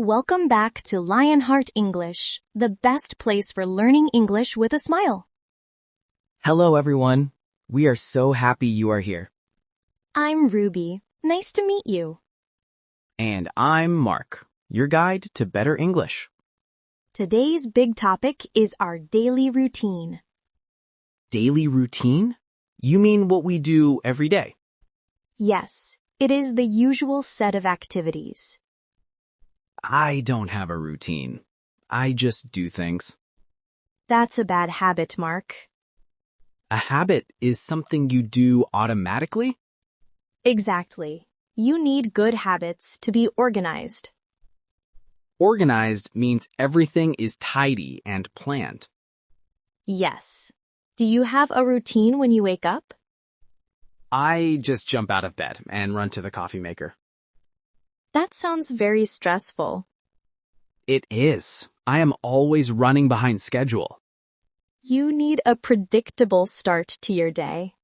Welcome back to Lionheart English, the best place for learning English with a smile. Hello, everyone. We are so happy you are here. I'm Ruby. Nice to meet you. And I'm Mark, your guide to better English. Today's big topic is our daily routine. Daily routine? You mean what we do every day? Yes, it is the usual set of activities. I don't have a routine. I just do things. That's a bad habit, Mark. A habit is something you do automatically? Exactly. You need good habits to be organized. Organized means everything is tidy and planned. Yes. Do you have a routine when you wake up? I just jump out of bed and run to the coffee maker. That sounds very stressful. It is. I am always running behind schedule. You need a predictable start to your day.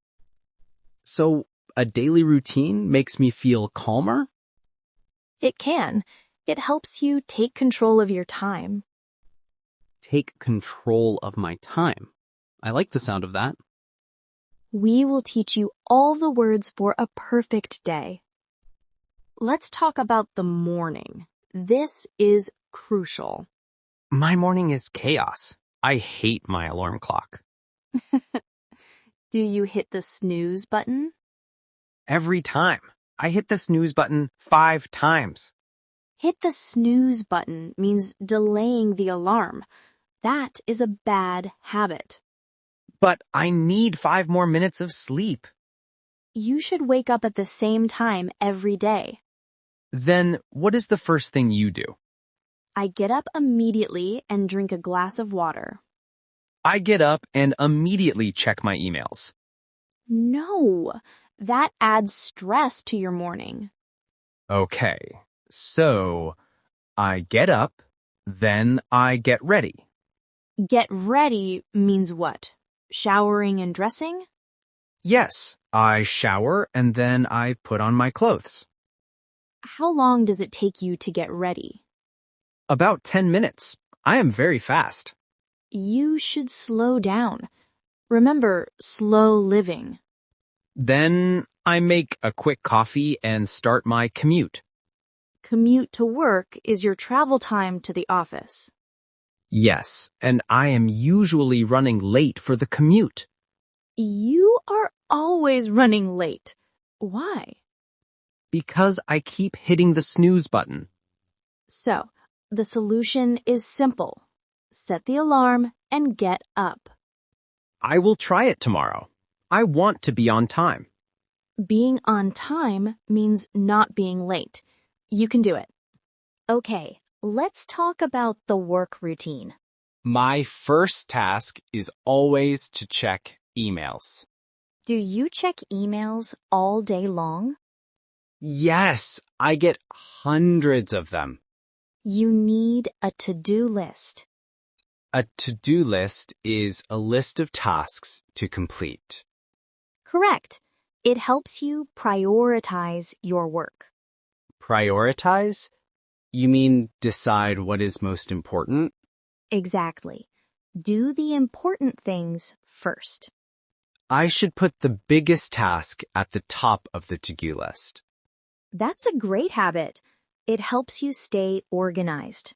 So, a daily routine makes me feel calmer? It can. It helps you take control of your time. Take control of my time. I like the sound of that. We will teach you all the words for a perfect day. Let's talk about the morning. This is crucial. My morning is chaos. I hate my alarm clock. Do you hit the snooze button? Every time. I hit the snooze button 5 times. Hit the snooze button means delaying the alarm. That is a bad habit. But I need 5 more minutes of sleep. You should wake up at the same time every day. Then what is the first thing you do? I get up immediately and drink a glass of water. I get up and immediately check my emails. No, that adds stress to your morning. Okay, so I get up, then I get ready. Get ready means what? Showering and dressing? Yes, I shower and then I put on my clothes. How long does it take you to get ready? About 10 minutes. I am very fast. You should slow down. Remember, slow living. Then I make a quick coffee and start my commute. Commute to work is your travel time to the office. Yes, and I am usually running late for the commute. You are always running late. Why? Because I keep hitting the snooze button. So, the solution is simple. Set the alarm and get up. I will try it tomorrow. I want to be on time. Being on time means not being late. You can do it. Okay, let's talk about the work routine. My first task is always to check emails. Do you check emails all day long? Yes, I get hundreds of them. You need a to-do list. A to-do list is a list of tasks to complete. Correct. It helps you prioritize your work. Prioritize? You mean decide what is most important? Exactly. Do the important things first. I should put the biggest task at the top of the to-do list. That's a great habit. It helps you stay organized.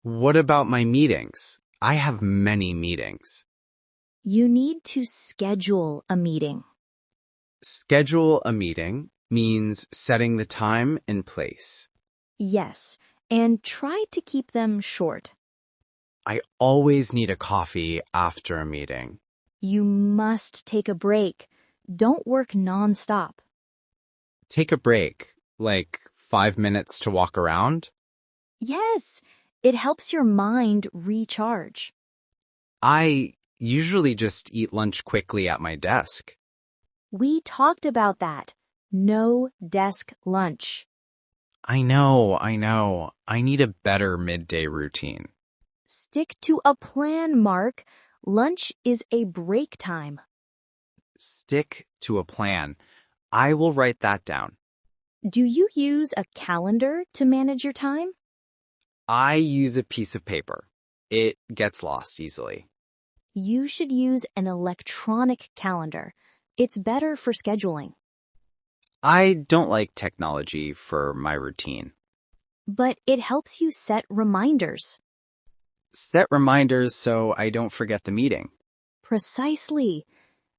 What about my meetings? I have many meetings. You need to schedule a meeting. Schedule a meeting means setting the time and place. Yes, and try to keep them short. I always need a coffee after a meeting. You must take a break. Don't work nonstop. Take a break, like 5 minutes to walk around? Yes, it helps your mind recharge. I usually just eat lunch quickly at my desk. We talked about that. No desk lunch. I know. I need a better midday routine. Stick to a plan, Mark. Lunch is a break time. Stick to a plan. I will write that down. Do you use a calendar to manage your time? I use a piece of paper. It gets lost easily. You should use an electronic calendar. It's better for scheduling. I don't like technology for my routine. But it helps you set reminders. Set reminders so I don't forget the meeting. Precisely.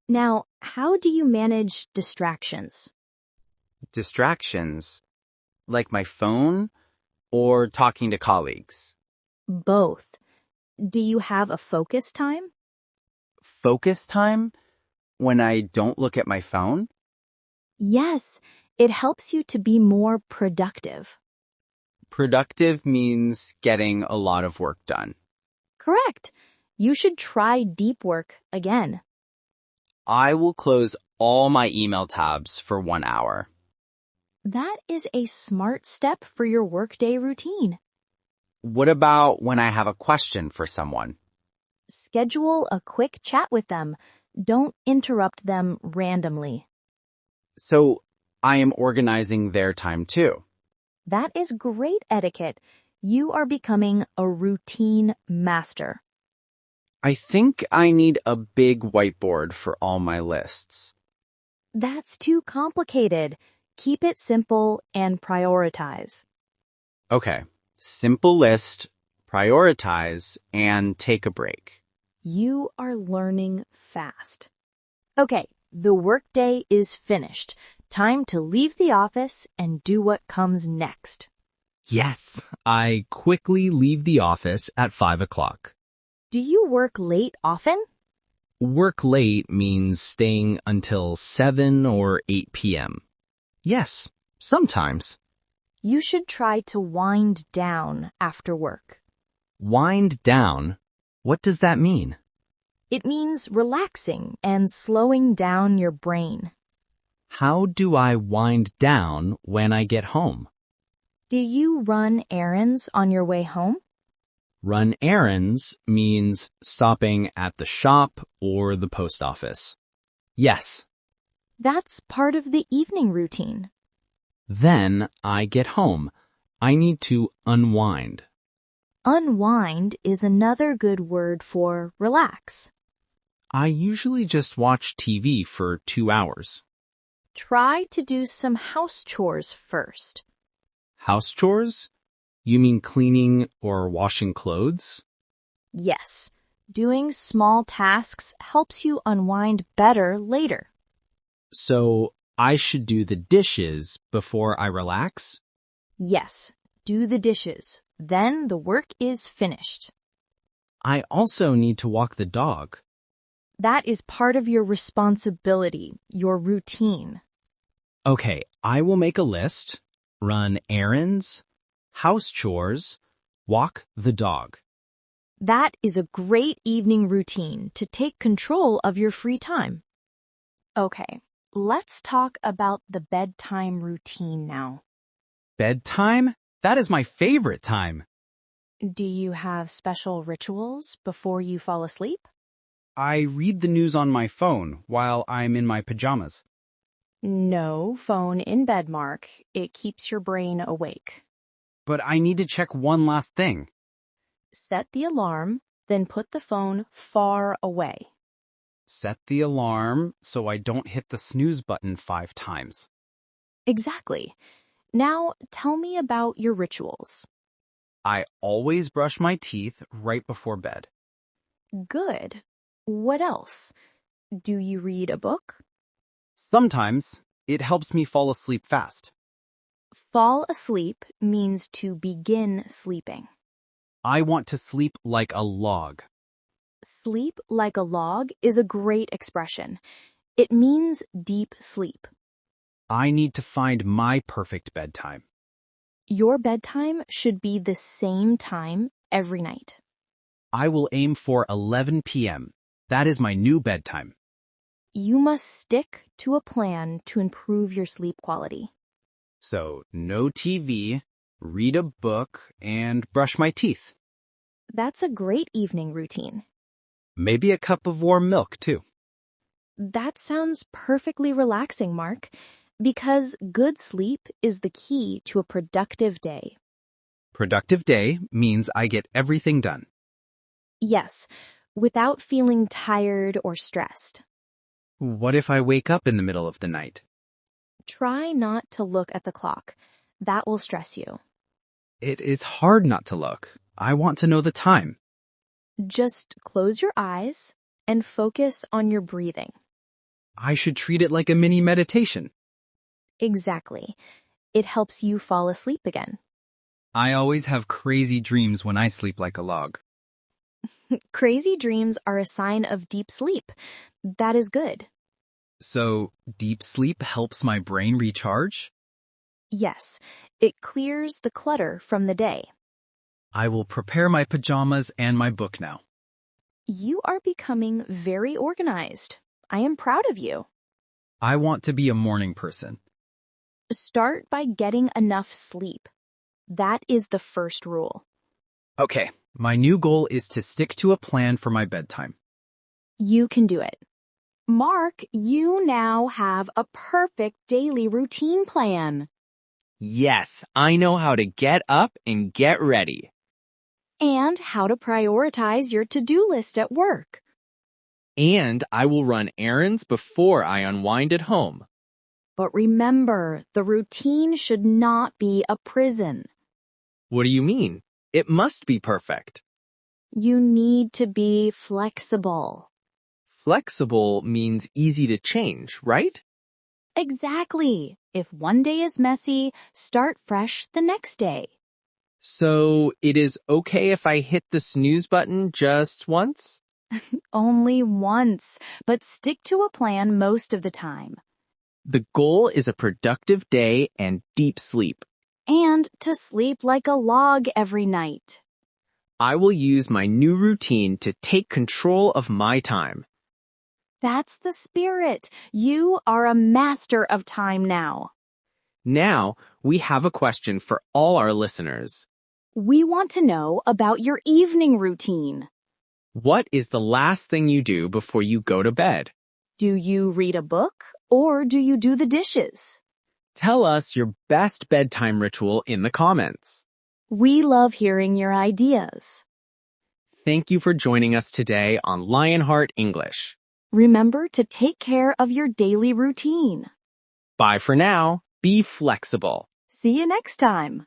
Now, how do you manage distractions? Distractions, like my phone or talking to colleagues. Both. Do you have a focus time? Focus time when I don't look at my phone? Yes, it helps you to be more productive. Productive means getting a lot of work done. Correct. You should try deep work again. I will close all my email tabs for 1 hour. That is a smart step for your workday routine. What about when I have a question for someone? Schedule a quick chat with them. Don't interrupt them randomly. So I am organizing their time too. That is great etiquette. You are becoming a routine master. I think I need a big whiteboard for all my lists. That's too complicated. Keep it simple and prioritize. Okay, simple list, prioritize, and take a break. You are learning fast. Okay, the workday is finished. Time to leave the office and do what comes next. Yes, I quickly leave the office at 5 o'clock. Do you work late often? Work late means staying until 7 or 8 p.m. Yes, sometimes. You should try to wind down after work. Wind down? What does that mean? It means relaxing and slowing down your brain. How do I wind down when I get home? Do you run errands on your way home? Run errands means stopping at the shop or the post office. Yes. That's part of the evening routine. Then I get home. I need to unwind. Unwind is another good word for relax. I usually just watch TV for 2 hours. Try to do some house chores first. House chores? You mean cleaning or washing clothes? Yes, doing small tasks helps you unwind better later. So I should do the dishes before I relax? Yes, do the dishes. Then the work is finished. I also need to walk the dog. That is part of your responsibility, your routine. Okay, I will make a list, run errands, house chores, walk the dog. That is a great evening routine to take control of your free time. Okay, let's talk about the bedtime routine now. Bedtime? That is my favorite time. Do you have special rituals before you fall asleep? I read the news on my phone while I'm in my pajamas. No phone in bed, Mark. It keeps your brain awake. But I need to check one last thing. Set the alarm, then put the phone far away. Set the alarm so I don't hit the snooze button 5 times. Exactly. Now tell me about your rituals. I always brush my teeth right before bed. Good. What else? Do you read a book? Sometimes it helps me fall asleep fast. Fall asleep means to begin sleeping. I want to sleep like a log. Sleep like a log is a great expression. It means deep sleep. I need to find my perfect bedtime. Your bedtime should be the same time every night. I will aim for 11 p.m. That is my new bedtime. You must stick to a plan to improve your sleep quality. So, no TV, read a book, and brush my teeth. That's a great evening routine. Maybe a cup of warm milk, too. That sounds perfectly relaxing, Mark, because good sleep is the key to a productive day. Productive day means I get everything done. Yes, without feeling tired or stressed. What if I wake up in the middle of the night? Try not to look at the clock. That will stress you. It is hard not to look. I want to know the time. Just close your eyes and focus on your breathing. I should treat it like a mini meditation. Exactly. It helps you fall asleep again. I always have crazy dreams when I sleep like a log. Crazy dreams are a sign of deep sleep. That is good. So, deep sleep helps my brain recharge? Yes, it clears the clutter from the day. I will prepare my pajamas and my book now. You are becoming very organized. I am proud of you. I want to be a morning person. Start by getting enough sleep. That is the first rule. Okay, my new goal is to stick to a plan for my bedtime. You can do it. Mark, you now have a perfect daily routine plan. Yes, I know how to get up and get ready. And how to prioritize your to-do list at work. And I will run errands before I unwind at home. But remember, the routine should not be a prison. What do you mean? It must be perfect. You need to be flexible. Flexible means easy to change, right? Exactly. If one day is messy, start fresh the next day. So it is okay if I hit the snooze button just once? Only once, but stick to a plan most of the time. The goal is a productive day and deep sleep. And to sleep like a log every night. I will use my new routine to take control of my time. That's the spirit. You are a master of time now. Now, we have a question for all our listeners. We want to know about your evening routine. What is the last thing you do before you go to bed? Do you read a book or do you do the dishes? Tell us your best bedtime ritual in the comments. We love hearing your ideas. Thank you for joining us today on Lionheart English. Remember to take care of your daily routine. Bye for now. Be flexible. See you next time.